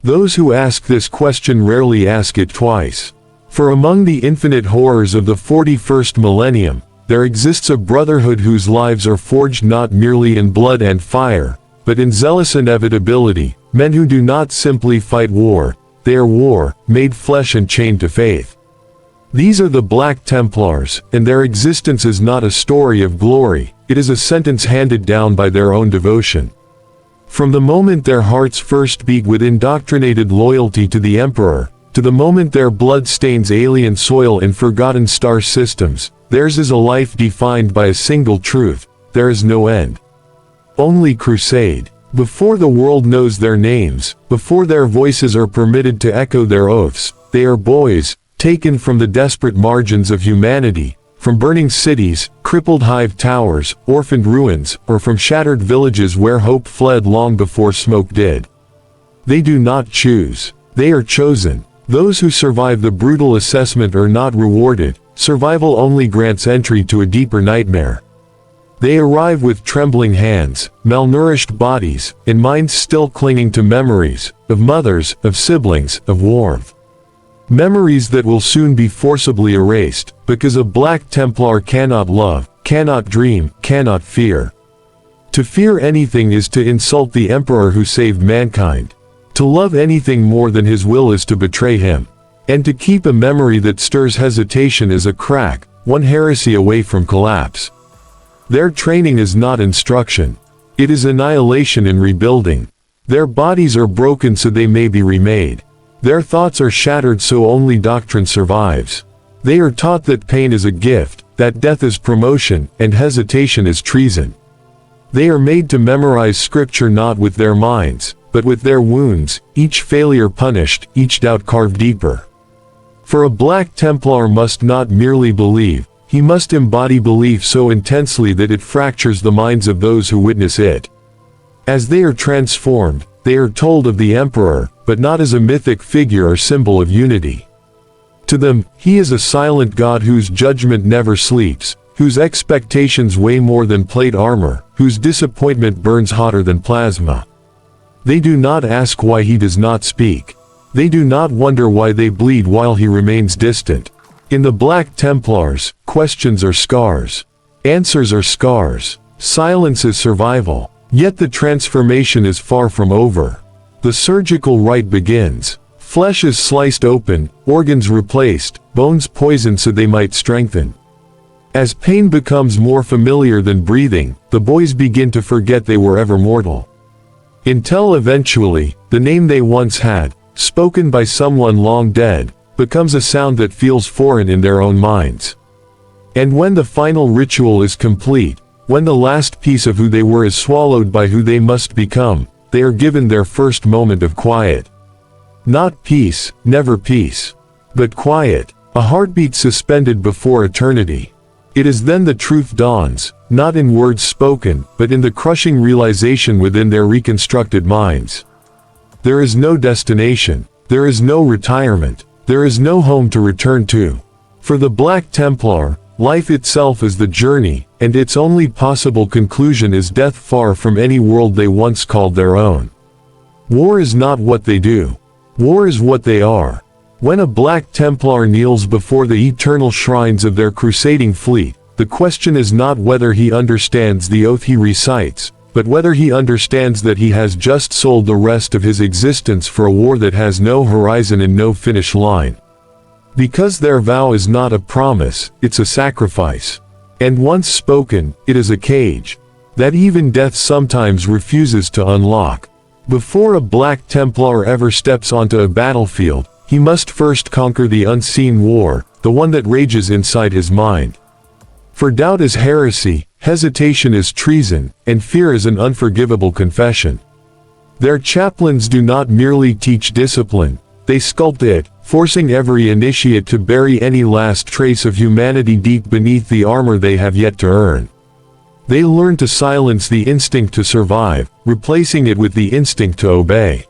Those who ask this question rarely ask it twice. For among the infinite horrors of the 41st millennium, there exists a brotherhood whose lives are forged not merely in blood and fire, but in zealous inevitability, men who do not simply fight war, they are war, made flesh and chained to faith. These are the Black Templars, and their existence is not a story of glory, it is a sentence handed down by their own devotion. From the moment their hearts first beat with indoctrinated loyalty to the Emperor, to the moment their blood stains alien soil in forgotten star systems, theirs is a life defined by a single truth: there is no end. Only crusade. Before the world knows their names, before their voices are permitted to echo their oaths, they are boys, taken from the desperate margins of humanity, from burning cities, crippled hive towers, orphaned ruins, or from shattered villages where hope fled long before smoke did. They do not choose. They are chosen. Those who survive the brutal assessment are not rewarded. Survival only grants entry to a deeper nightmare. They arrive with trembling hands, malnourished bodies, and minds still clinging to memories, of mothers, of siblings, of warmth. Memories that will soon be forcibly erased, because a Black Templar cannot love, cannot dream, cannot fear. To fear anything is to insult the Emperor who saved mankind. To love anything more than his will is to betray him. And to keep a memory that stirs hesitation is a crack, one heresy away from collapse. Their training is not instruction. It is annihilation in rebuilding. Their bodies are broken so they may be remade. Their thoughts are shattered so only doctrine survives. They are taught that pain is a gift, that death is promotion, and hesitation is treason. They are made to memorize scripture not with their minds, but with their wounds, each failure punished, each doubt carved deeper. For a Black Templar must not merely believe, he must embody belief so intensely that it fractures the minds of those who witness it. As they are transformed, they are told of the Emperor, but not as a mythic figure or symbol of unity. To them, he is a silent God whose judgment never sleeps, whose expectations weigh more than plate armor, whose disappointment burns hotter than plasma. They do not ask why he does not speak. They do not wonder why they bleed while he remains distant. In the Black Templars, questions are scars. Answers are scars. Silence is survival. Yet the transformation is far from over. The surgical rite begins. Flesh is sliced open, organs replaced, bones poisoned so they might strengthen. As pain becomes more familiar than breathing, the boys begin to forget they were ever mortal. Until eventually, the name they once had, spoken by someone long dead, becomes a sound that feels foreign in their own minds. And when the final ritual is complete, when the last piece of who they were is swallowed by who they must become, they are given their first moment of quiet. Not peace, never peace. But quiet, a heartbeat suspended before eternity. It is then the truth dawns, not in words spoken, but in the crushing realization within their reconstructed minds. There is no destination. There is no retirement. There is no home to return to. For the Black Templar, life itself is the journey, and its only possible conclusion is death far from any world they once called their own. War is not what they do. War is what they are. When a Black Templar kneels before the eternal shrines of their crusading fleet, the question is not whether he understands the oath he recites, but whether he understands that he has just sold the rest of his existence for a war that has no horizon and no finish line. Because their vow is not a promise, it's a sacrifice. And once spoken, it is a cage that even death sometimes refuses to unlock. Before a Black Templar ever steps onto a battlefield, he must first conquer the unseen war, the one that rages inside his mind. For doubt is heresy, hesitation is treason, and fear is an unforgivable confession. Their chaplains do not merely teach discipline, they sculpt it, forcing every initiate to bury any last trace of humanity deep beneath the armor they have yet to earn. They learn to silence the instinct to survive, replacing it with the instinct to obey.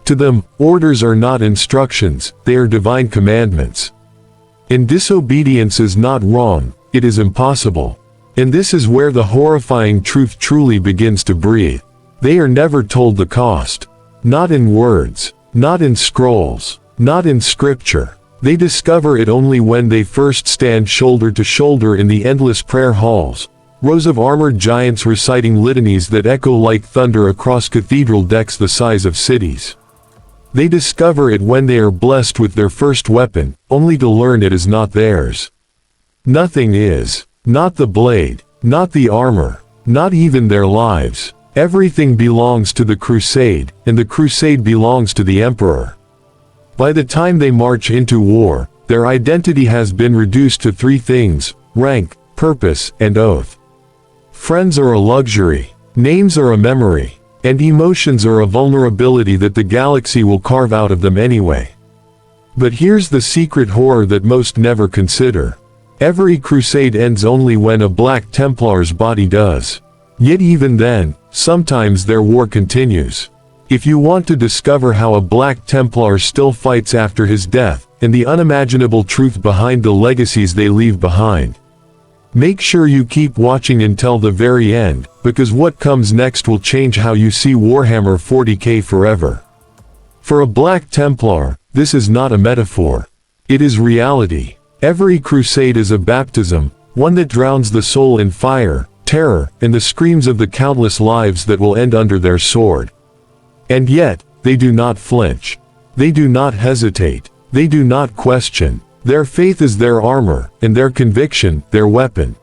To them, orders are not instructions, they are divine commandments. And disobedience is not wrong, it is impossible. And this is where the horrifying truth truly begins to breathe. They are never told the cost. Not in words. Not in scrolls, not in scripture. They discover it only when they first stand shoulder to shoulder in the endless prayer halls, rows of armored giants reciting litanies that echo like thunder across cathedral decks the size of cities. They discover it when they are blessed with their first weapon, only to learn it is not theirs. Nothing is. Not the blade, not the armor, not even their lives. Everything belongs to the crusade, and the crusade belongs to the emperor. By the time they march into war, their identity has been reduced to three things: rank, purpose, and oath. Friends are a luxury, names are a memory, and emotions are a vulnerability that the galaxy will carve out of them anyway. But here's the secret horror that most never consider. Every crusade ends only when a Black Templar's body does. Yet even then, sometimes their war continues. If you want to discover how a Black Templar still fights after his death, and the unimaginable truth behind the legacies they leave behind, make sure you keep watching until the very end, because what comes next will change how you see Warhammer 40K forever. For a Black Templar, this is not a metaphor. It is reality. Every crusade is a baptism, one that drowns the soul in fire, terror, and the screams of the countless lives that will end under their sword. And yet, they do not flinch. They do not hesitate. They do not question. Their faith is their armor, and their conviction, their weapon.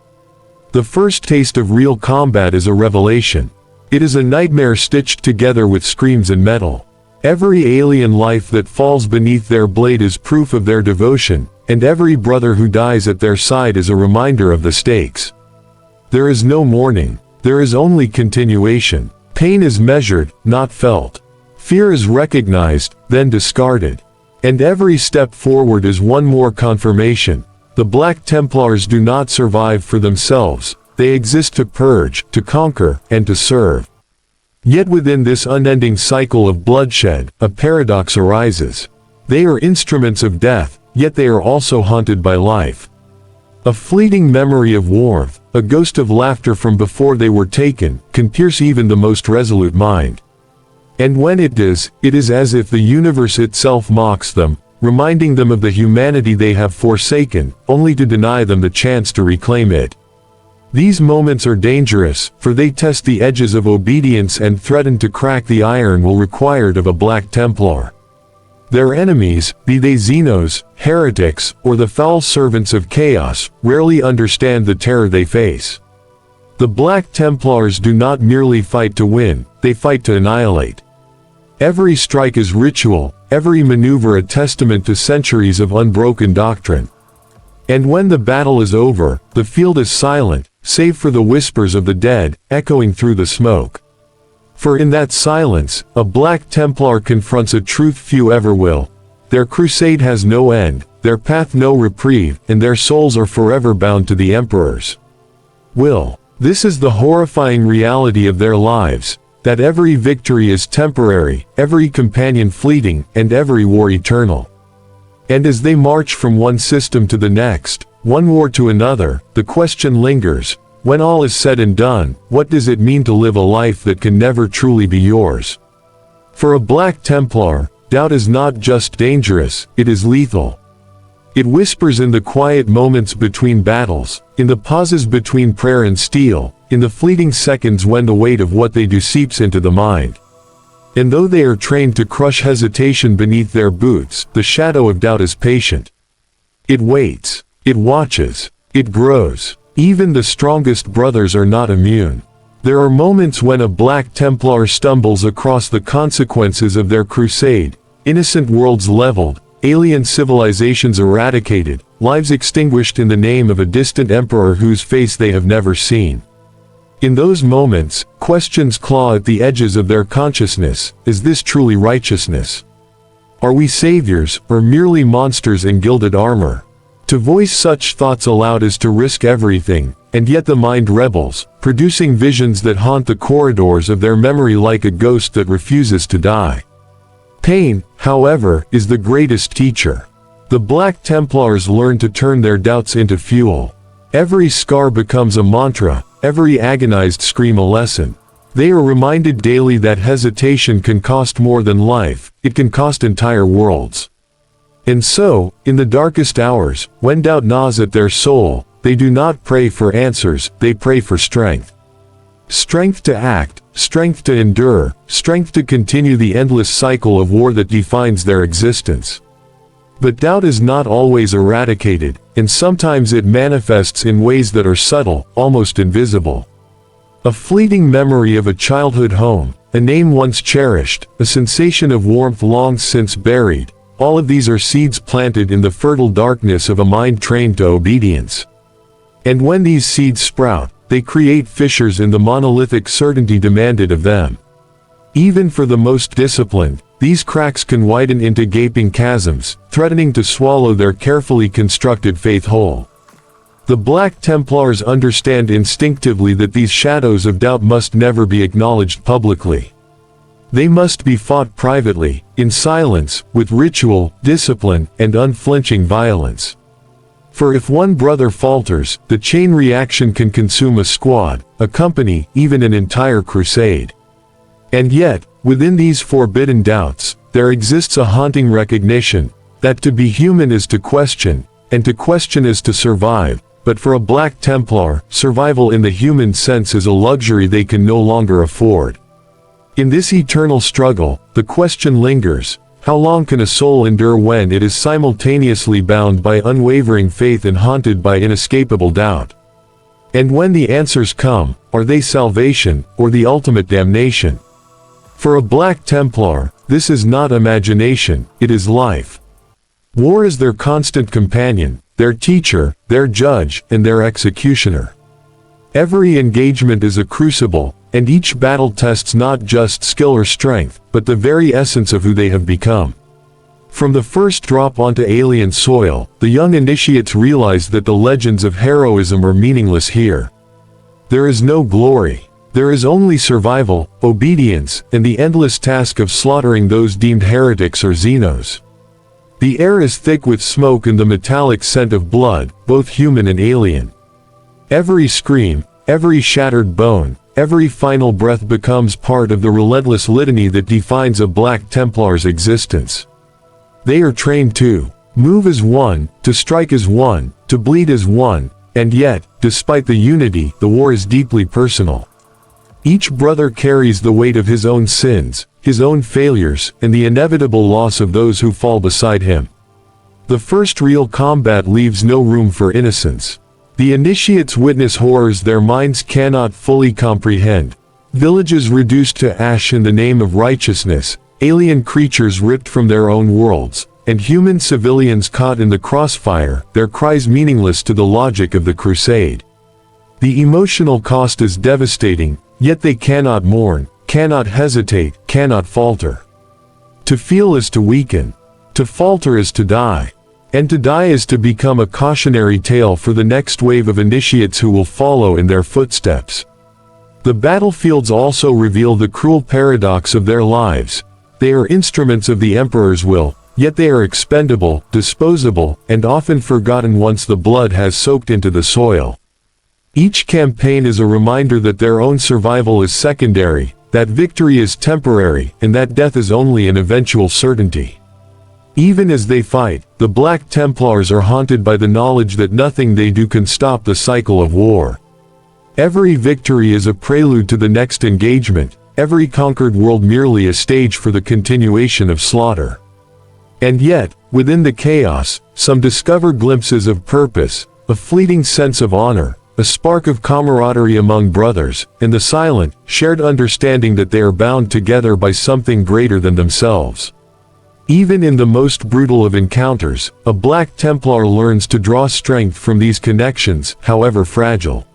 The first taste of real combat is a revelation. It is a nightmare stitched together with screams and metal. Every alien life that falls beneath their blade is proof of their devotion, and every brother who dies at their side is a reminder of the stakes. There is no mourning. There is only continuation. Pain is measured, not felt. Fear is recognized, then discarded. And every step forward is one more confirmation. The Black Templars do not survive for themselves. They exist to purge, to conquer, and to serve. Yet within this unending cycle of bloodshed, a paradox arises. They are instruments of death, yet they are also haunted by life. A fleeting memory of warmth, a ghost of laughter from before they were taken, can pierce even the most resolute mind. And when it does, it is as if the universe itself mocks them, reminding them of the humanity they have forsaken, only to deny them the chance to reclaim it. These moments are dangerous, for they test the edges of obedience and threaten to crack the iron will required of a Black Templar. Their enemies, be they Xenos, heretics, or the foul servants of chaos, rarely understand the terror they face. The Black Templars do not merely fight to win, they fight to annihilate. Every strike is ritual, every maneuver a testament to centuries of unbroken doctrine. And when the battle is over, the field is silent, save for the whispers of the dead, echoing through the smoke. For in that silence, a Black Templar confronts a truth few ever will. Their crusade has no end, their path no reprieve, and their souls are forever bound to the Emperor's will. This is the horrifying reality of their lives, that every victory is temporary, every companion fleeting, and every war eternal. And as they march from one system to the next, one war to another, the question lingers: when all is said and done, what does it mean to live a life that can never truly be yours? For a Black Templar, doubt is not just dangerous, it is lethal. It whispers in the quiet moments between battles, in the pauses between prayer and steel, in the fleeting seconds when the weight of what they do seeps into the mind. And though they are trained to crush hesitation beneath their boots, the shadow of doubt is patient. It waits, it watches, it grows. Even the strongest brothers are not immune. There are moments when a Black Templar stumbles across the consequences of their crusade: innocent worlds leveled, alien civilizations eradicated, lives extinguished in the name of a distant emperor whose face they have never seen. In those moments, questions claw at the edges of their consciousness: is this truly righteousness? Are we saviors, or merely monsters in gilded armor? To voice such thoughts aloud is to risk everything, and yet the mind rebels, producing visions that haunt the corridors of their memory like a ghost that refuses to die. Pain, however, is the greatest teacher. The Black Templars learn to turn their doubts into fuel. Every scar becomes a mantra, every agonized scream a lesson. They are reminded daily that hesitation can cost more than life, it can cost entire worlds. And so, in the darkest hours, when doubt gnaws at their soul, they do not pray for answers, they pray for strength. Strength to act, strength to endure, strength to continue the endless cycle of war that defines their existence. But doubt is not always eradicated, and sometimes it manifests in ways that are subtle, almost invisible. A fleeting memory of a childhood home, a name once cherished, a sensation of warmth long since buried, all of these are seeds planted in the fertile darkness of a mind trained to obedience. And when these seeds sprout, they create fissures in the monolithic certainty demanded of them. Even for the most disciplined, these cracks can widen into gaping chasms, threatening to swallow their carefully constructed faith whole. The Black Templars understand instinctively that these shadows of doubt must never be acknowledged publicly. They must be fought privately, in silence, with ritual, discipline, and unflinching violence. For if one brother falters, the chain reaction can consume a squad, a company, even an entire crusade. And yet, within these forbidden doubts, there exists a haunting recognition that to be human is to question, and to question is to survive. But for a Black Templar, survival in the human sense is a luxury they can no longer afford. In this eternal struggle, the question lingers: how long can a soul endure when it is simultaneously bound by unwavering faith and haunted by inescapable doubt? And when the answers come, are they salvation, or the ultimate damnation? For a Black Templar, this is not imagination, it is life. War is their constant companion, their teacher, their judge, and their executioner. Every engagement is a crucible, and each battle tests not just skill or strength, but the very essence of who they have become. From the first drop onto alien soil, the young initiates realize that the legends of heroism are meaningless here. There is no glory. There is only survival, obedience, and the endless task of slaughtering those deemed heretics or xenos. The air is thick with smoke and the metallic scent of blood, both human and alien. Every scream, every shattered bone, every final breath becomes part of the relentless litany that defines a Black Templar's existence. They are trained to move as one, to strike as one, to bleed as one, and yet, despite the unity, the war is deeply personal. Each brother carries the weight of his own sins, his own failures, and the inevitable loss of those who fall beside him. The first real combat leaves no room for innocence. The initiates witness horrors their minds cannot fully comprehend. Villages reduced to ash in the name of righteousness, alien creatures ripped from their own worlds, and human civilians caught in the crossfire, their cries meaningless to the logic of the crusade. The emotional cost is devastating, yet they cannot mourn, cannot hesitate, cannot falter. To feel is to weaken. To falter is to die. And to die is to become a cautionary tale for the next wave of initiates who will follow in their footsteps. The battlefields also reveal the cruel paradox of their lives. They are instruments of the Emperor's will, yet they are expendable, disposable, and often forgotten once the blood has soaked into the soil. Each campaign is a reminder that their own survival is secondary, that victory is temporary, and that death is only an eventual certainty. Even as they fight, the Black Templars are haunted by the knowledge that nothing they do can stop the cycle of war. Every victory is a prelude to the next engagement, every conquered world merely a stage for the continuation of slaughter. And yet, within the chaos, some discover glimpses of purpose, a fleeting sense of honor, a spark of camaraderie among brothers, and the silent, shared understanding that they are bound together by something greater than themselves. Even in the most brutal of encounters, a Black Templar learns to draw strength from these connections, however fragile.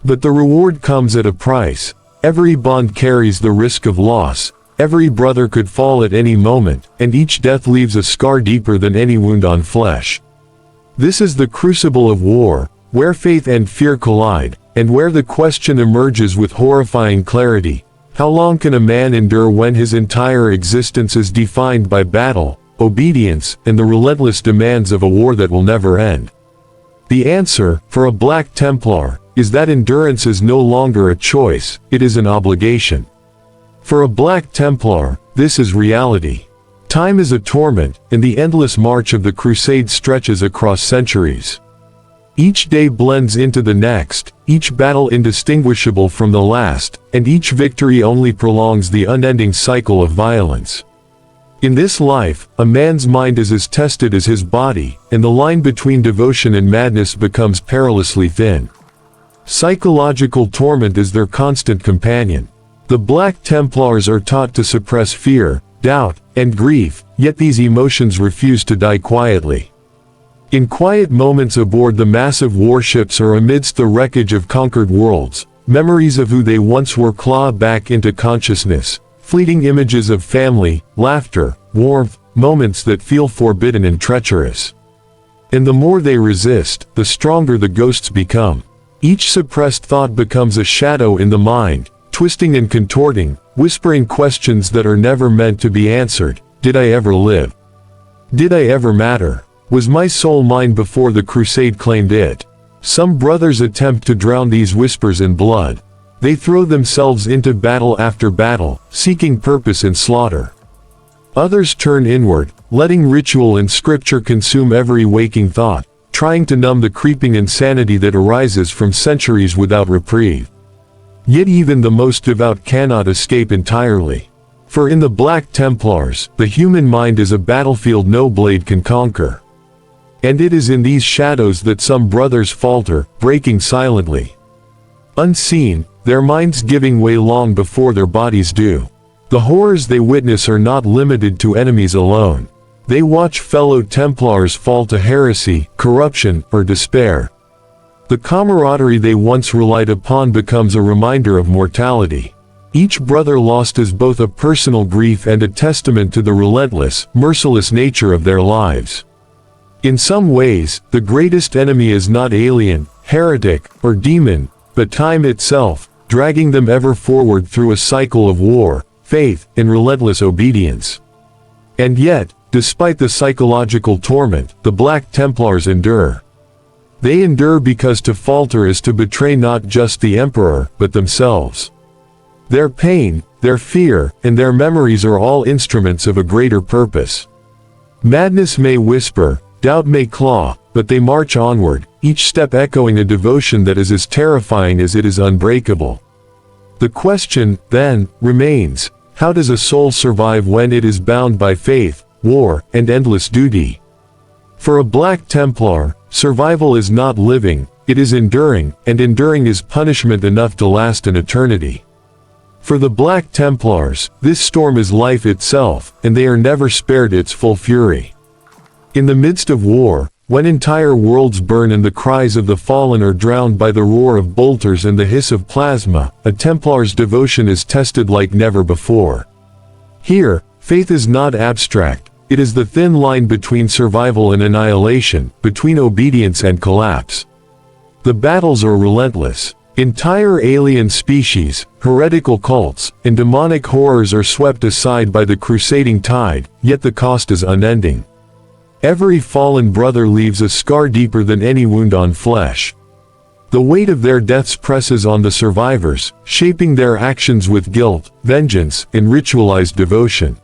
But the reward comes at a price. Every bond carries the risk of loss, every brother could fall at any moment, and each death leaves a scar deeper than any wound on flesh. This is the crucible of war, where faith and fear collide, and where the question emerges with horrifying clarity: how long can a man endure when his entire existence is defined by battle, obedience, and the relentless demands of a war that will never end? The answer, for a Black Templar, is that endurance is no longer a choice, it is an obligation. For a Black Templar, this is reality. Time is a torment, and the endless march of the crusade stretches across centuries. Each day blends into the next, each battle indistinguishable from the last, and each victory only prolongs the unending cycle of violence. In this life, a man's mind is as tested as his body, and the line between devotion and madness becomes perilously thin. Psychological torment is their constant companion. The Black Templars are taught to suppress fear, doubt, and grief, yet these emotions refuse to die quietly. In quiet moments aboard the massive warships or amidst the wreckage of conquered worlds, memories of who they once were claw back into consciousness, fleeting images of family, laughter, warmth, moments that feel forbidden and treacherous. And the more they resist, the stronger the ghosts become. Each suppressed thought becomes a shadow in the mind, twisting and contorting, whispering questions that are never meant to be answered. Did I ever live? Did I ever matter? Was my soul mine before the crusade claimed it? Some brothers attempt to drown these whispers in blood. They throw themselves into battle after battle, seeking purpose in slaughter. Others turn inward, letting ritual and scripture consume every waking thought, trying to numb the creeping insanity that arises from centuries without reprieve. Yet even the most devout cannot escape entirely. For in the Black Templars, the human mind is a battlefield no blade can conquer. And it is in these shadows that some brothers falter, breaking silently. Unseen, their minds giving way long before their bodies do. The horrors they witness are not limited to enemies alone. They watch fellow Templars fall to heresy, corruption, or despair. The camaraderie they once relied upon becomes a reminder of mortality. Each brother lost is both a personal grief and a testament to the relentless, merciless nature of their lives. In some ways, the greatest enemy is not alien, heretic, or demon, but time itself, dragging them ever forward through a cycle of war, faith, and relentless obedience. And yet, despite the psychological torment, the Black Templars endure. They endure because to falter is to betray not just the Emperor, but themselves. Their pain, their fear, and their memories are all instruments of a greater purpose. Madness may whisper, doubt may claw, but they march onward, each step echoing a devotion that is as terrifying as it is unbreakable. The question, then, remains, how does a soul survive when it is bound by faith, war, and endless duty? For a Black Templar, survival is not living, it is enduring, and enduring is punishment enough to last an eternity. For the Black Templars, this storm is life itself, and they are never spared its full fury. In the midst of war, when entire worlds burn and the cries of the fallen are drowned by the roar of bolters and the hiss of plasma, a Templar's devotion is tested like never before. Here, faith is not abstract, it is the thin line between survival and annihilation, between obedience and collapse. The battles are relentless. Entire alien species, heretical cults, and demonic horrors are swept aside by the crusading tide, yet the cost is unending. Every fallen brother leaves a scar deeper than any wound on flesh. The weight of their deaths presses on the survivors, shaping their actions with guilt, vengeance, and ritualized devotion.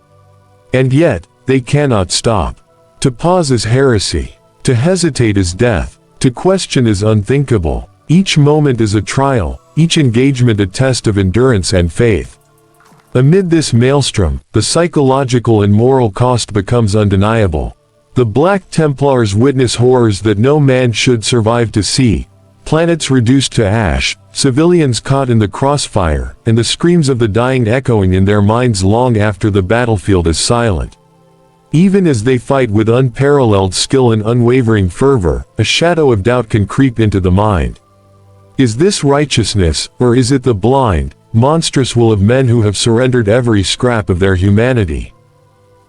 And yet, they cannot stop. To pause is heresy. To hesitate is death. To question is unthinkable. Each moment is a trial, each engagement a test of endurance and faith. Amid this maelstrom, the psychological and moral cost becomes undeniable. The Black Templars witness horrors that no man should survive to see. Planets reduced to ash, civilians caught in the crossfire, and the screams of the dying echoing in their minds long after the battlefield is silent. Even as they fight with unparalleled skill and unwavering fervor, a shadow of doubt can creep into the mind. Is this righteousness, or is it the blind, monstrous will of men who have surrendered every scrap of their humanity?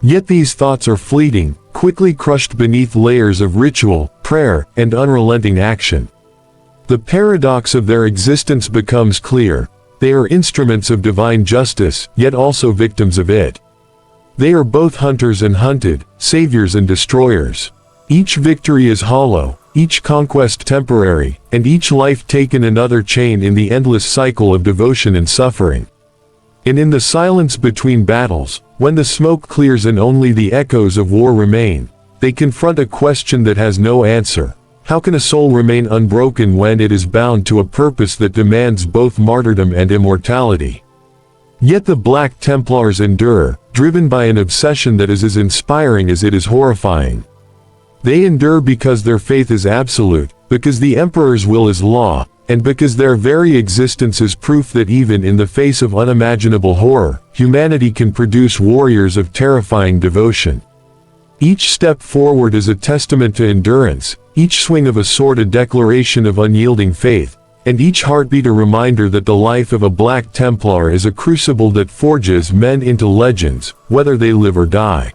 Yet these thoughts are fleeting, quickly crushed beneath layers of ritual, prayer, and unrelenting action. The paradox of their existence becomes clear. They are instruments of divine justice, yet also victims of it. They are both hunters and hunted, saviors and destroyers. Each victory is hollow, each conquest temporary, and each life taken another chain in the endless cycle of devotion and suffering. And in the silence between battles, when the smoke clears and only the echoes of war remain, they confront a question that has no answer. How can a soul remain unbroken when it is bound to a purpose that demands both martyrdom and immortality? Yet the Black Templars endure, driven by an obsession that is as inspiring as it is horrifying. They endure because their faith is absolute, because the Emperor's will is law, and because their very existence is proof that even in the face of unimaginable horror, humanity can produce warriors of terrifying devotion. Each step forward is a testament to endurance, each swing of a sword a declaration of unyielding faith, and each heartbeat a reminder that the life of a Black Templar is a crucible that forges men into legends, whether they live or die.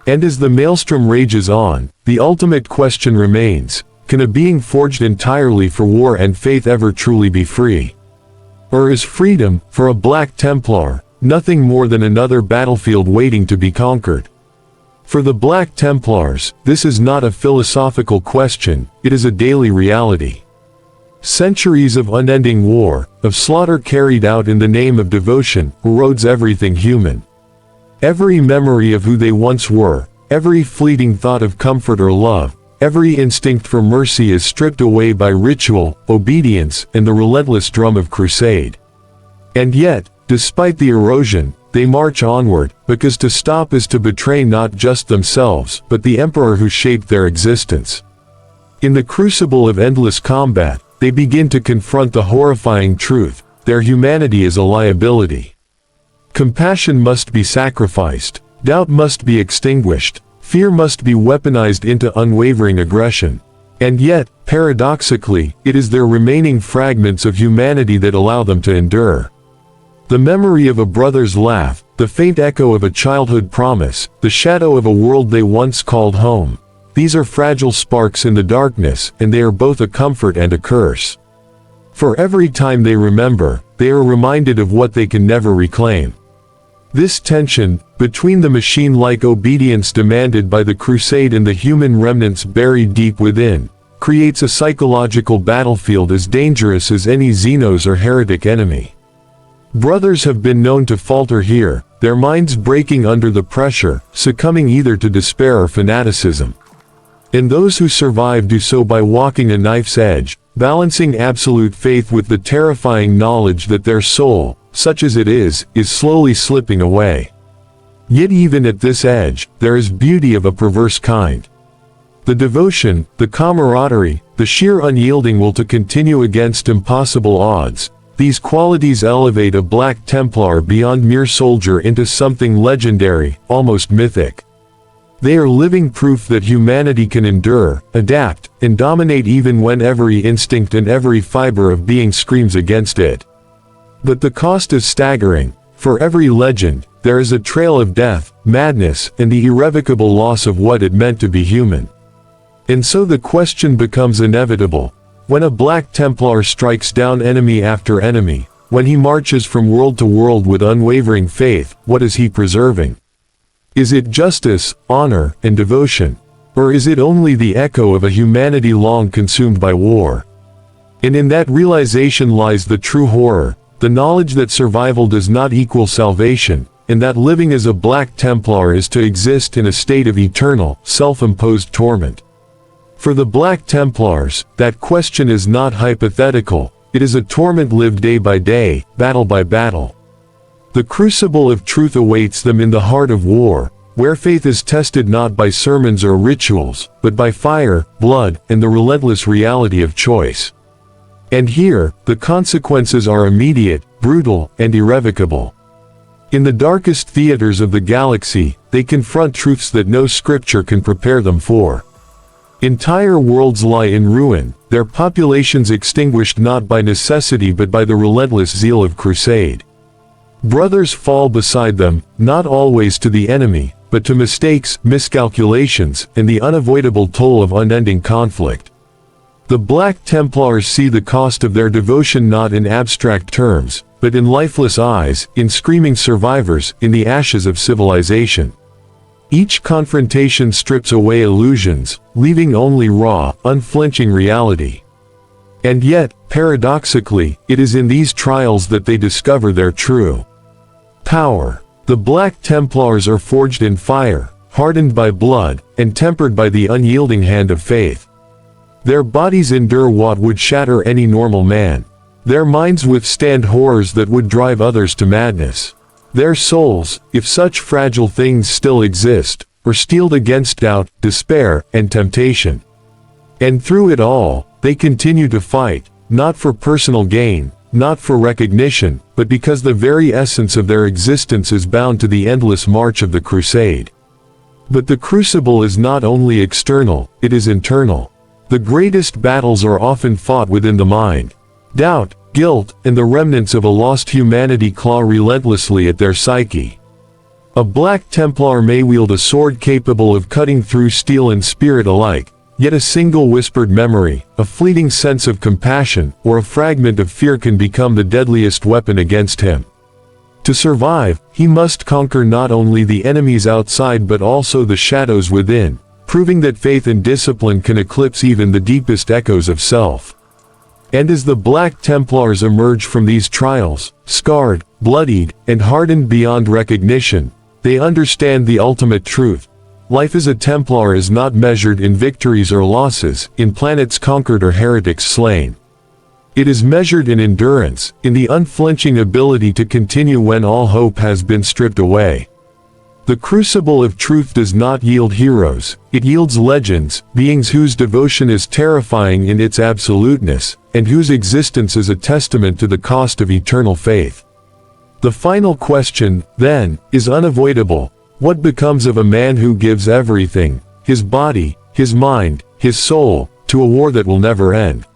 And as the maelstrom rages on, the ultimate question remains: can a being forged entirely for war and faith ever truly be free? Or is freedom, for a Black Templar, nothing more than another battlefield waiting to be conquered? For the Black Templars, this is not a philosophical question, it is a daily reality. Centuries of unending war, of slaughter carried out in the name of devotion, erodes everything human. Every memory of who they once were, every fleeting thought of comfort or love, every instinct for mercy is stripped away by ritual, obedience, and the relentless drum of crusade. And yet, despite the erosion, they march onward, because to stop is to betray not just themselves, but the Emperor who shaped their existence. In the crucible of endless combat, they begin to confront the horrifying truth: their humanity is a liability. Compassion must be sacrificed, doubt must be extinguished, fear must be weaponized into unwavering aggression. And yet, paradoxically, it is their remaining fragments of humanity that allow them to endure. The memory of a brother's laugh, the faint echo of a childhood promise, the shadow of a world they once called home. These are fragile sparks in the darkness, and they are both a comfort and a curse. For every time they remember, they are reminded of what they can never reclaim. This tension, between the machine-like obedience demanded by the crusade and the human remnants buried deep within, creates a psychological battlefield as dangerous as any Xenos or heretic enemy. Brothers have been known to falter here, their minds breaking under the pressure, succumbing either to despair or fanaticism. And those who survive do so by walking a knife's edge, balancing absolute faith with the terrifying knowledge that their soul, such as it is slowly slipping away. Yet even at this edge, there is beauty of a perverse kind. The devotion, the camaraderie, the sheer unyielding will to continue against impossible odds. These qualities elevate a Black Templar beyond mere soldier into something legendary, almost mythic. They are living proof that humanity can endure, adapt, and dominate even when every instinct and every fiber of being screams against it. But the cost is staggering. For every legend, there is a trail of death, madness, and the irrevocable loss of what it meant to be human. And so the question becomes inevitable. When a Black Templar strikes down enemy after enemy, when he marches from world to world with unwavering faith, what is he preserving? Is it justice, honor, and devotion? Or is it only the echo of a humanity long consumed by war? And in that realization lies the true horror, the knowledge that survival does not equal salvation, and that living as a Black Templar is to exist in a state of eternal, self-imposed torment. For the Black Templars, that question is not hypothetical, it is a torment lived day by day, battle by battle. The crucible of truth awaits them in the heart of war, where faith is tested not by sermons or rituals, but by fire, blood, and the relentless reality of choice. And here, the consequences are immediate, brutal, and irrevocable. In the darkest theaters of the galaxy, they confront truths that no scripture can prepare them for. Entire worlds lie in ruin, their populations extinguished not by necessity but by the relentless zeal of crusade. Brothers fall beside them, not always to the enemy, but to mistakes, miscalculations, and the unavoidable toll of unending conflict. The Black Templars see the cost of their devotion not in abstract terms, but in lifeless eyes, in screaming survivors, in the ashes of civilization. Each confrontation strips away illusions, leaving only raw, unflinching reality. And yet, paradoxically, it is in these trials that they discover their true power. The Black Templars are forged in fire, hardened by blood, and tempered by the unyielding hand of faith. Their bodies endure what would shatter any normal man. Their minds withstand horrors that would drive others to madness. Their souls, if such fragile things still exist, are steeled against doubt, despair, and temptation. And through it all, they continue to fight, not for personal gain, not for recognition, but because the very essence of their existence is bound to the endless march of the crusade. But the crucible is not only external, it is internal. The greatest battles are often fought within the mind. Doubt, guilt, and the remnants of a lost humanity claw relentlessly at their psyche. A Black Templar may wield a sword capable of cutting through steel and spirit alike, yet a single whispered memory, a fleeting sense of compassion, or a fragment of fear can become the deadliest weapon against him. To survive, he must conquer not only the enemies outside but also the shadows within, proving that faith and discipline can eclipse even the deepest echoes of self. And as the Black Templars emerge from these trials, scarred, bloodied, and hardened beyond recognition, they understand the ultimate truth. Life as a Templar is not measured in victories or losses, in planets conquered or heretics slain. It is measured in endurance, in the unflinching ability to continue when all hope has been stripped away. The crucible of truth does not yield heroes, it yields legends, beings whose devotion is terrifying in its absoluteness, and whose existence is a testament to the cost of eternal faith. The final question, then, is unavoidable. What becomes of a man who gives everything, his body, his mind, his soul, to a war that will never end?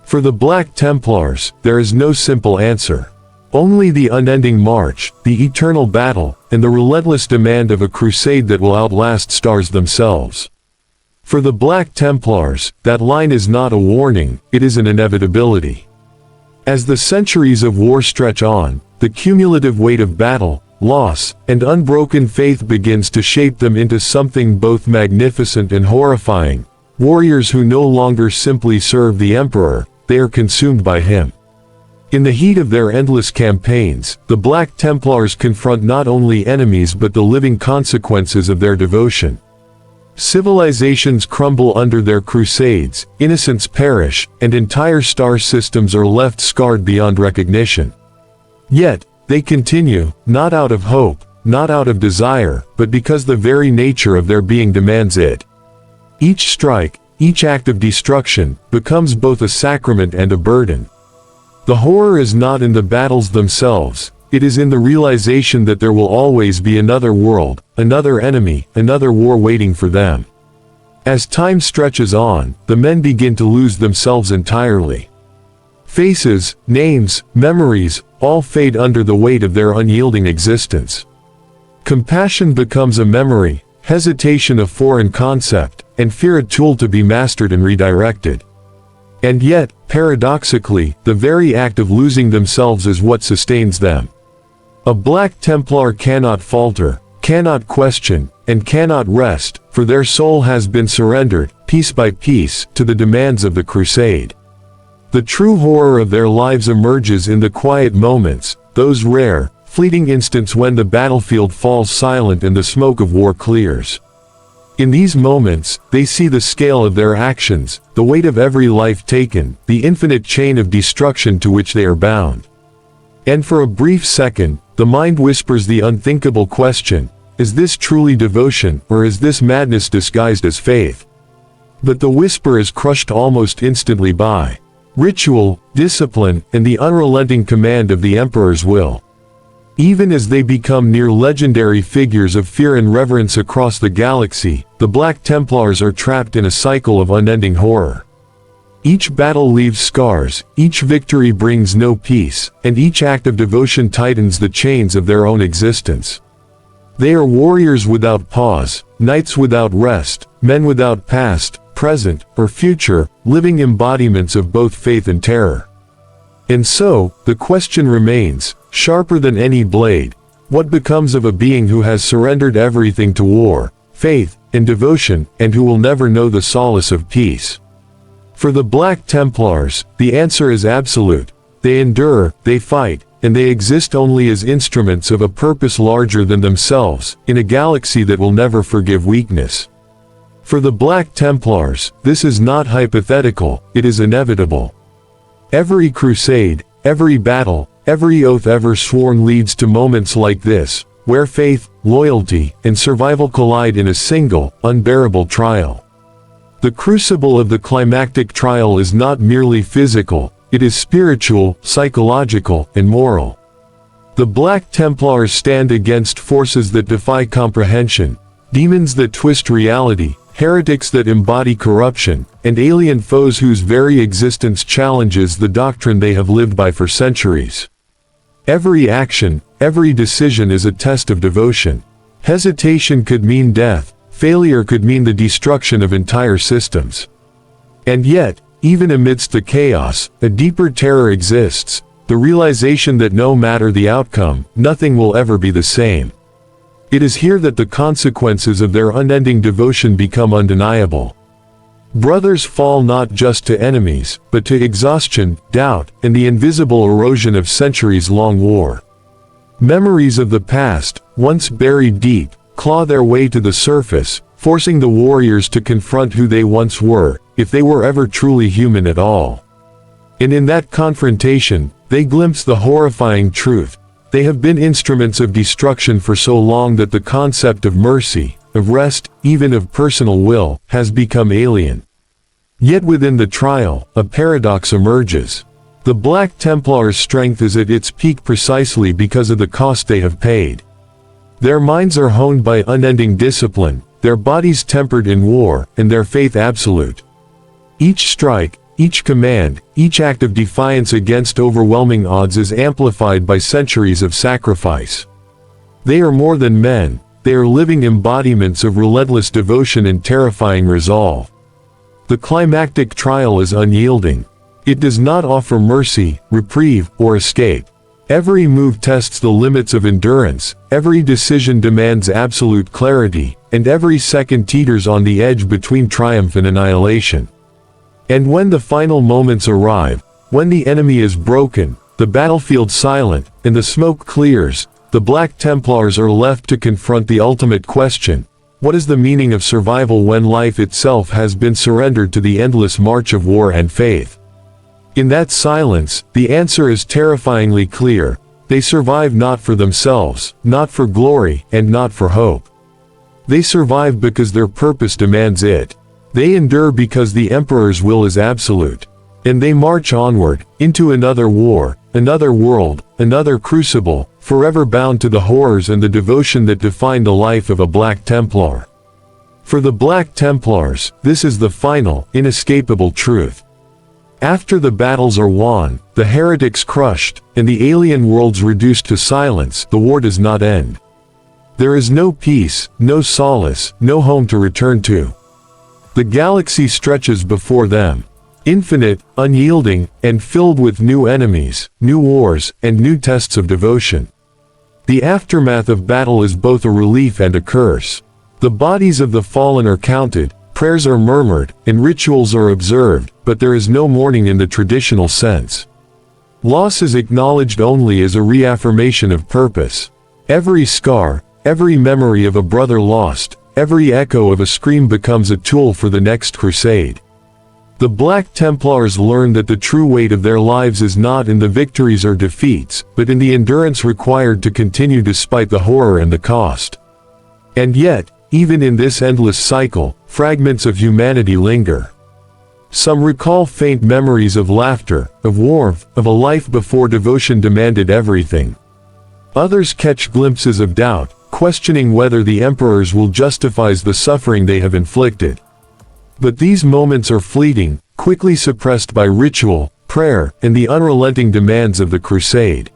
For the Black Templars, there is no simple answer. Only the unending march, the eternal battle, and the relentless demand of a crusade that will outlast stars themselves. For the Black Templars, that line is not a warning, it is an inevitability. As the centuries of war stretch on, the cumulative weight of battle, loss, and unbroken faith begins to shape them into something both magnificent and horrifying. Warriors who no longer simply serve the Emperor, they are consumed by him. In the heat of their endless campaigns, the Black Templars confront not only enemies but the living consequences of their devotion. Civilizations crumble under their crusades, innocents perish, and entire star systems are left scarred beyond recognition. Yet, they continue, not out of hope, not out of desire, but because the very nature of their being demands it. Each strike, each act of destruction, becomes both a sacrament and a burden. The horror is not in the battles themselves, it is in the realization that there will always be another world, another enemy, another war waiting for them. As time stretches on, the men begin to lose themselves entirely. Faces, names, memories, all fade under the weight of their unyielding existence. Compassion becomes a memory, hesitation a foreign concept, and fear a tool to be mastered and redirected. And yet, paradoxically, the very act of losing themselves is what sustains them. A Black Templar cannot falter, cannot question, and cannot rest, for their soul has been surrendered, piece by piece, to the demands of the crusade. The true horror of their lives emerges in the quiet moments, those rare, fleeting instants when the battlefield falls silent and the smoke of war clears. In these moments, they see the scale of their actions, the weight of every life taken, the infinite chain of destruction to which they are bound. And for a brief second, the mind whispers the unthinkable question, is this truly devotion, or is this madness disguised as faith? But the whisper is crushed almost instantly by ritual, discipline, and the unrelenting command of the Emperor's will. Even as they become near legendary figures of fear and reverence across the galaxy, the Black Templars are trapped in a cycle of unending horror. Each battle leaves scars, each victory brings no peace, and each act of devotion tightens the chains of their own existence. They are warriors without pause, knights without rest, men without past, present, or future, living embodiments of both faith and terror. And so, the question remains, sharper than any blade, What becomes of a being who has surrendered everything to war, faith, and devotion, and who will never know the solace of peace? For the Black Templars, the answer is absolute. They endure, they fight, and they exist only as instruments of a purpose larger than themselves, in a galaxy that will never forgive weakness. For the Black Templars, this is not hypothetical, it is inevitable. Every crusade, every battle, every oath ever sworn leads to moments like this, where faith, loyalty, and survival collide in a single, unbearable trial. The crucible of the climactic trial is not merely physical, it is spiritual, psychological, and moral. The Black Templars stand against forces that defy comprehension, demons that twist reality, heretics that embody corruption, and alien foes whose very existence challenges the doctrine they have lived by for centuries. Every action, every decision is a test of devotion. Hesitation could mean death, failure could mean the destruction of entire systems. And yet, even amidst the chaos, a deeper terror exists, the realization that no matter the outcome, nothing will ever be the same. It is here that the consequences of their unending devotion become undeniable. Brothers fall not just to enemies, but to exhaustion, doubt, and the invisible erosion of centuries-long war. Memories of the past, once buried deep, claw their way to the surface, forcing the warriors to confront who they once were, if they were ever truly human at all. And in that confrontation, they glimpse the horrifying truth. They have been instruments of destruction for so long that the concept of mercy, of rest, even of personal will, has become alien. Yet within the trial, a paradox emerges. The Black Templars' strength is at its peak precisely because of the cost they have paid. Their minds are honed by unending discipline, their bodies tempered in war, and their faith absolute. Each strike, each command, each act of defiance against overwhelming odds is amplified by centuries of sacrifice. They are more than men, they are living embodiments of relentless devotion and terrifying resolve. The climactic trial is unyielding. It does not offer mercy, reprieve, or escape. Every move tests the limits of endurance, every decision demands absolute clarity, and every second teeters on the edge between triumph and annihilation. And when the final moments arrive, when the enemy is broken, the battlefield silent, and the smoke clears, the Black Templars are left to confront the ultimate question: what is the meaning of survival when life itself has been surrendered to the endless march of war and faith? In that silence, the answer is terrifyingly clear: they survive not for themselves, not for glory, and not for hope. They survive because their purpose demands it. They endure because the Emperor's will is absolute. And they march onward, into another war, another world, another crucible, forever bound to the horrors and the devotion that define the life of a Black Templar. For the Black Templars, this is the final, inescapable truth. After the battles are won, the heretics crushed, and the alien worlds reduced to silence, the war does not end. There is no peace, no solace, no home to return to. The galaxy stretches before them, infinite, unyielding, and filled with new enemies, new wars, and new tests of devotion. The aftermath of battle is both a relief and a curse. The bodies of the fallen are counted, prayers are murmured, and rituals are observed, but there is no mourning in the traditional sense. Loss is acknowledged only as a reaffirmation of purpose. Every scar, every memory of a brother lost, every echo of a scream becomes a tool for the next crusade. The Black Templars learn that the true weight of their lives is not in the victories or defeats, but in the endurance required to continue despite the horror and the cost. And yet, even in this endless cycle, fragments of humanity linger. Some recall faint memories of laughter, of warmth, of a life before devotion demanded everything. Others catch glimpses of doubt, questioning whether the Emperors will justify the suffering they have inflicted. But these moments are fleeting, quickly suppressed by ritual, prayer, and the unrelenting demands of the crusade.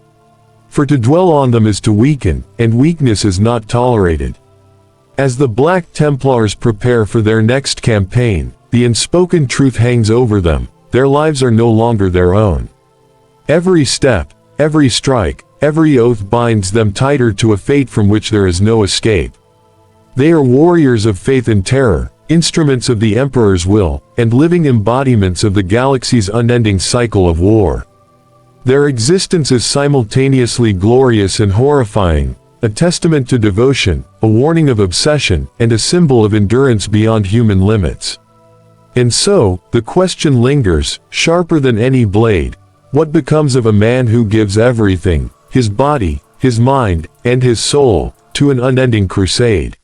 For to dwell on them is to weaken, and weakness is not tolerated. As the Black Templars prepare for their next campaign, the unspoken truth hangs over them: their lives are no longer their own. Every step, every strike, every oath binds them tighter to a fate from which there is no escape. They are warriors of faith and terror, instruments of the Emperor's will, and living embodiments of the galaxy's unending cycle of war. Their existence is simultaneously glorious and horrifying, a testament to devotion, a warning of obsession, and a symbol of endurance beyond human limits. And so, the question lingers, sharper than any blade: what becomes of a man who gives everything, his body, his mind, and his soul, to an unending crusade?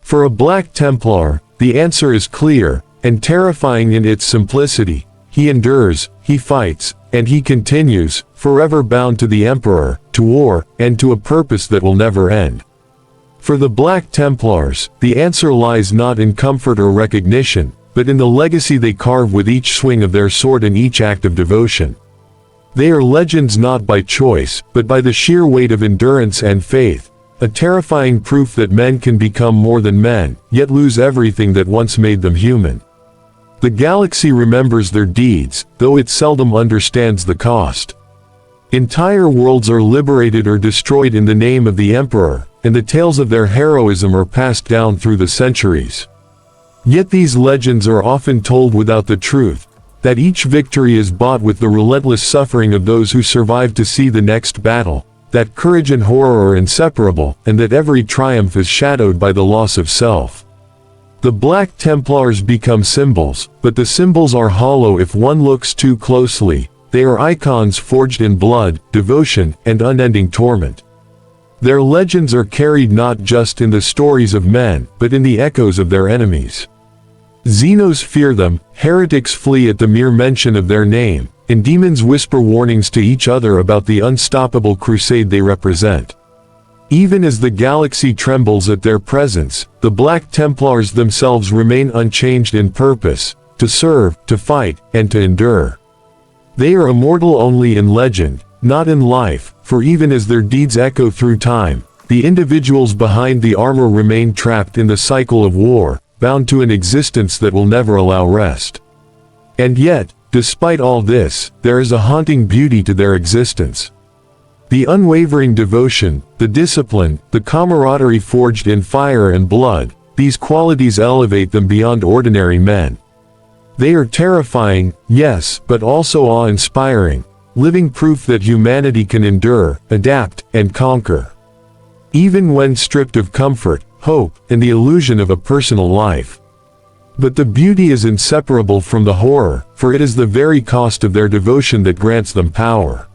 For a Black Templar, the answer is clear, and terrifying in its simplicity. He endures, he fights, and he continues, forever bound to the Emperor, to war, and to a purpose that will never end. For the Black Templars, the answer lies not in comfort or recognition, but in the legacy they carve with each swing of their sword and each act of devotion. They are legends not by choice, but by the sheer weight of endurance and faith, a terrifying proof that men can become more than men, yet lose everything that once made them human. The galaxy remembers their deeds, though it seldom understands the cost. Entire worlds are liberated or destroyed in the name of the Emperor, and the tales of their heroism are passed down through the centuries. Yet these legends are often told without the truth, that each victory is bought with the relentless suffering of those who survive to see the next battle, that courage and horror are inseparable, and that every triumph is shadowed by the loss of self. The Black Templars become symbols, but the symbols are hollow if one looks too closely. They are icons forged in blood, devotion, and unending torment. Their legends are carried not just in the stories of men, but in the echoes of their enemies. Xenos fear them, heretics flee at the mere mention of their name, and demons whisper warnings to each other about the unstoppable crusade they represent. Even as the galaxy trembles at their presence, the Black Templars themselves remain unchanged in purpose: to serve, to fight, and to endure. They are immortal only in legend, not in life, for even as their deeds echo through time, the individuals behind the armor remain trapped in the cycle of war, bound to an existence that will never allow rest. And yet, despite all this, there is a haunting beauty to their existence. The unwavering devotion, the discipline, the camaraderie forged in fire and blood, these qualities elevate them beyond ordinary men. They are terrifying, yes, but also awe-inspiring, living proof that humanity can endure, adapt, and conquer, even when stripped of comfort, hope, and the illusion of a personal life. But the beauty is inseparable from the horror, for it is the very cost of their devotion that grants them power.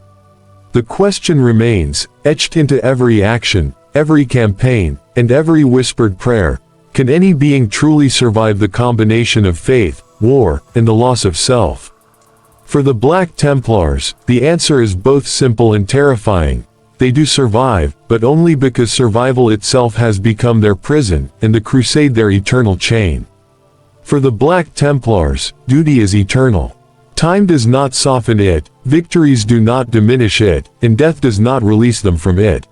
The question remains, etched into every action, every campaign, and every whispered prayer: can any being truly survive the combination of faith, war, and the loss of self? For the Black Templars, the answer is both simple and terrifying. They do survive, but only because survival itself has become their prison, and the crusade their eternal chain. For the Black Templars, duty is eternal. Time does not soften it, victories do not diminish it, and death does not release them from it.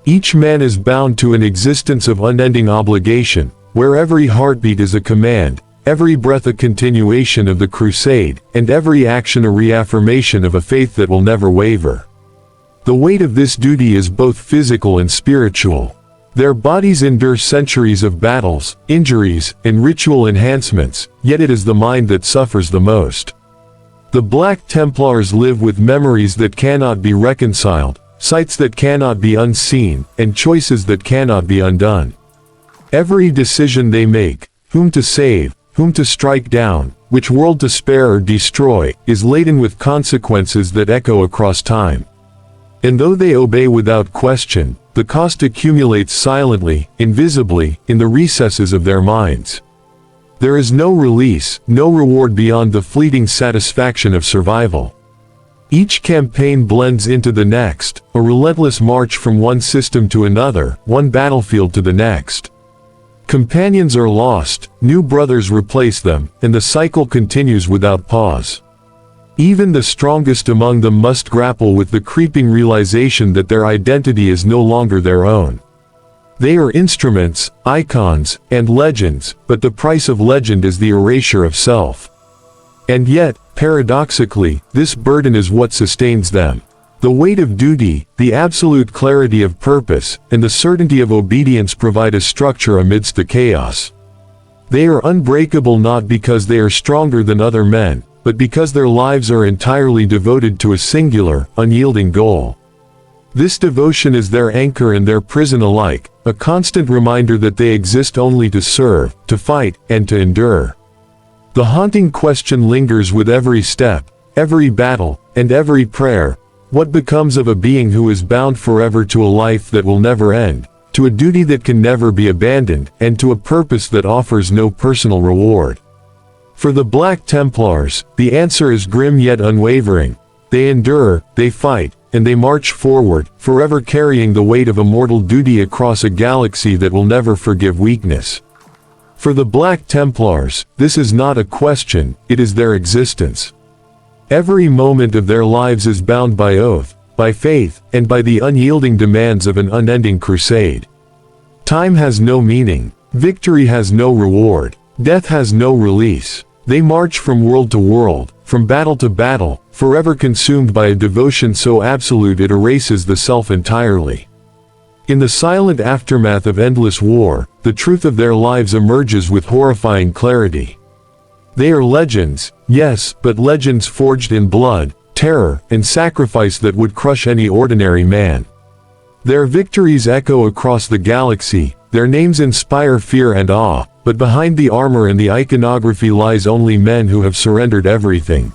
Each man is bound to an existence of unending obligation, where every heartbeat is a command, every breath a continuation of the crusade, and every action a reaffirmation of a faith that will never waver. The weight of this duty is both physical and spiritual. Their bodies endure centuries of battles, injuries, and ritual enhancements, yet it is the mind that suffers the most. The Black Templars live with memories that cannot be reconciled, sights that cannot be unseen, and choices that cannot be undone. Every decision they make, whom to save, whom to strike down, which world to spare or destroy, is laden with consequences that echo across time. And though they obey without question, the cost accumulates silently, invisibly, in the recesses of their minds. There is no release, no reward beyond the fleeting satisfaction of survival. Each campaign blends into the next, a relentless march from one system to another, one battlefield to the next. Companions are lost, new brothers replace them, and the cycle continues without pause. Even the strongest among them must grapple with the creeping realization that their identity is no longer their own. They are instruments, icons, and legends, but the price of legend is the erasure of self. And yet, paradoxically, this burden is what sustains them. The weight of duty, the absolute clarity of purpose, and the certainty of obedience provide a structure amidst the chaos. They are unbreakable not because they are stronger than other men, but because their lives are entirely devoted to a singular, unyielding goal. This devotion is their anchor and their prison alike, a constant reminder that they exist only to serve, to fight, and to endure. The haunting question lingers with every step, every battle, and every prayer: what becomes of a being who is bound forever to a life that will never end, to a duty that can never be abandoned, and to a purpose that offers no personal reward? For the Black Templars, the answer is grim yet unwavering. They endure, they fight, and they march forward, forever carrying the weight of immortal duty across a galaxy that will never forgive weakness. For the Black Templars, this is not a question, it is their existence. Every moment of their lives is bound by oath, by faith, and by the unyielding demands of an unending crusade. Time has no meaning, victory has no reward, death has no release. They march from world to world, from battle to battle, forever consumed by a devotion so absolute it erases the self entirely. In the silent aftermath of endless war, the truth of their lives emerges with horrifying clarity. They are legends, yes, but legends forged in blood, terror, and sacrifice that would crush any ordinary man. Their victories echo across the galaxy, their names inspire fear and awe, but behind the armor and the iconography lies only men who have surrendered everything.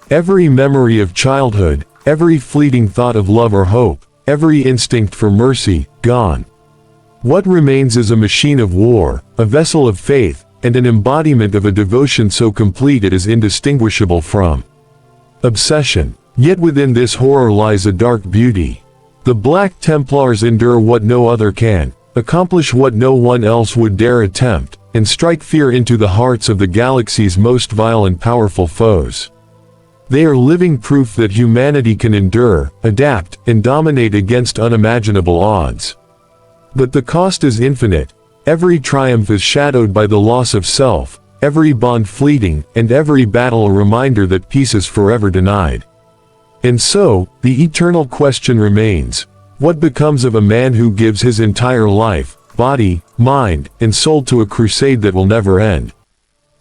Every memory of childhood, every fleeting thought of love or hope, every instinct for mercy, gone. What remains is a machine of war, a vessel of faith, and an embodiment of a devotion so complete it is indistinguishable from obsession. Yet within this horror lies a dark beauty. The Black Templars endure what no other can, accomplish what no one else would dare attempt, and strike fear into the hearts of the galaxy's most vile and powerful foes. They are living proof that humanity can endure, adapt, and dominate against unimaginable odds. But the cost is infinite. Every triumph is shadowed by the loss of self, every bond fleeting, and every battle a reminder that peace is forever denied. And so, the eternal question remains: what becomes of a man who gives his entire life, body, mind, and soul to a crusade that will never end?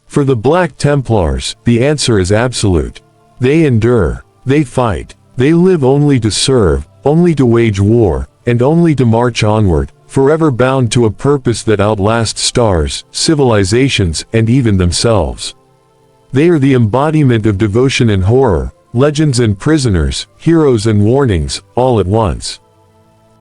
For the Black Templars, the answer is absolute. They endure, they fight, they live only to serve, only to wage war, and only to march onward, forever bound to a purpose that outlasts stars, civilizations, and even themselves. They are the embodiment of devotion and horror, legends and prisoners, heroes and warnings, all at once.